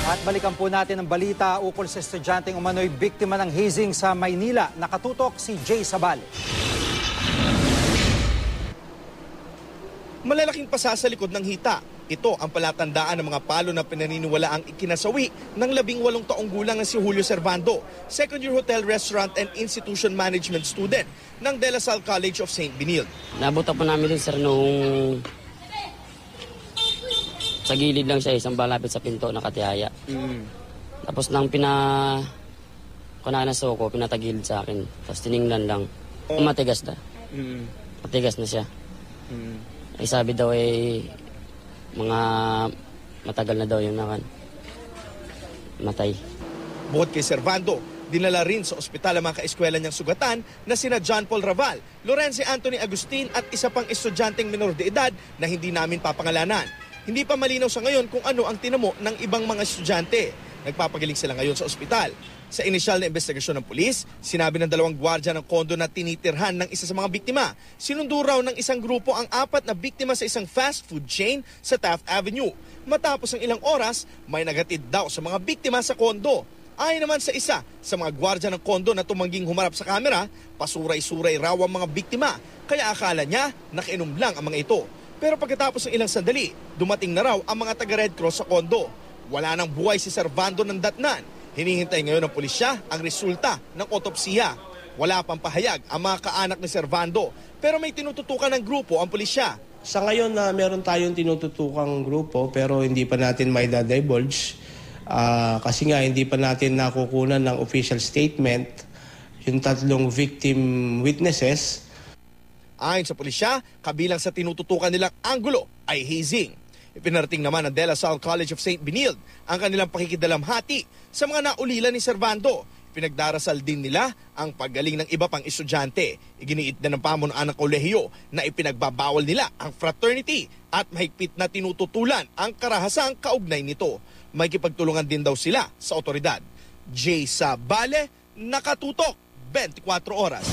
At balikan po natin ang balita ukol sa estudyanteng umano'y biktima ng hazing sa Maynila. Nakatutok si Jay Sabal. Malalaking pasa sa likod ng hita. Ito ang palatandaan ng mga palo na pinaniniwala ang ikinasawi ng 18 taong gulang na si Julio Servando, second-year hotel, restaurant and institution management student ng De La Salle College of St. Benilde. Nabuta po namin din, sir, nung sa gilid lang siya, isang balapit sa pinto, nakatihaya. Tapos nang kunanaso ko, pinatagilid sa akin. Tapos tiningnan lang, matigas na. Matigas na siya. Ay sabi daw mga matagal na daw yung matay. Bukod kay Servando, dinala rin sa ospital ang mga kaeskwela niyang sugatan na sina John Paul Raval, Lorenzo Anthony Agustin at isa pang estudyanteng menor de edad na hindi namin papangalanan. Hindi pa malinaw sa ngayon kung ano ang tinamo ng ibang mga estudyante. Nagpapagaling sila ngayon sa ospital. Sa inisyal na investigasyon ng pulis, sinabi ng 2 gwardiya ng kondo na tinitirhan ng isa sa mga biktima. Sinundo raw ng isang grupo ang 4 na biktima sa isang fast food chain sa Taft Avenue. Matapos ang ilang oras, may nagatid daw sa mga biktima sa kondo. Ayon naman sa isa sa mga gwardiya ng kondo na tumangging humarap sa kamera, pasuray-suray raw ang mga biktima. Kaya akala niya nakiinom lang ang mga ito. Pero pagkatapos ng ilang sandali, dumating na raw ang mga taga-Red Cross sa kondo. Wala nang buhay si Servando ng datnan. Hinihintay ngayon ng pulisya ang resulta ng otopsiya. Wala pang pahayag ang mga kaanak ni Servando, pero may tinututukan ng grupo ang pulisya. Sa ngayon na meron tayong tinututukang grupo pero hindi pa natin may divulge kasi nga hindi pa natin nakukunan ng official statement yung 3 victim witnesses. Ayon sa pulisya, kabilang sa tinututukan nilang anggulo ay hazing. Ipinarating naman ng De La Salle College of St. Benilde ang kanilang pakikidalamhati sa mga naulila ni Servando. Pinagdarasal din nila ang paggaling ng iba pang estudyante. Iginiit na ng pamunuan ng kolehiyo na ipinagbabawal nila ang fraternity at mahigpit na tinututulan ang karahasang kaugnay nito. May kipagtulungan din daw sila sa otoridad. Jay Sabale, Nakatutok, 24 Oras.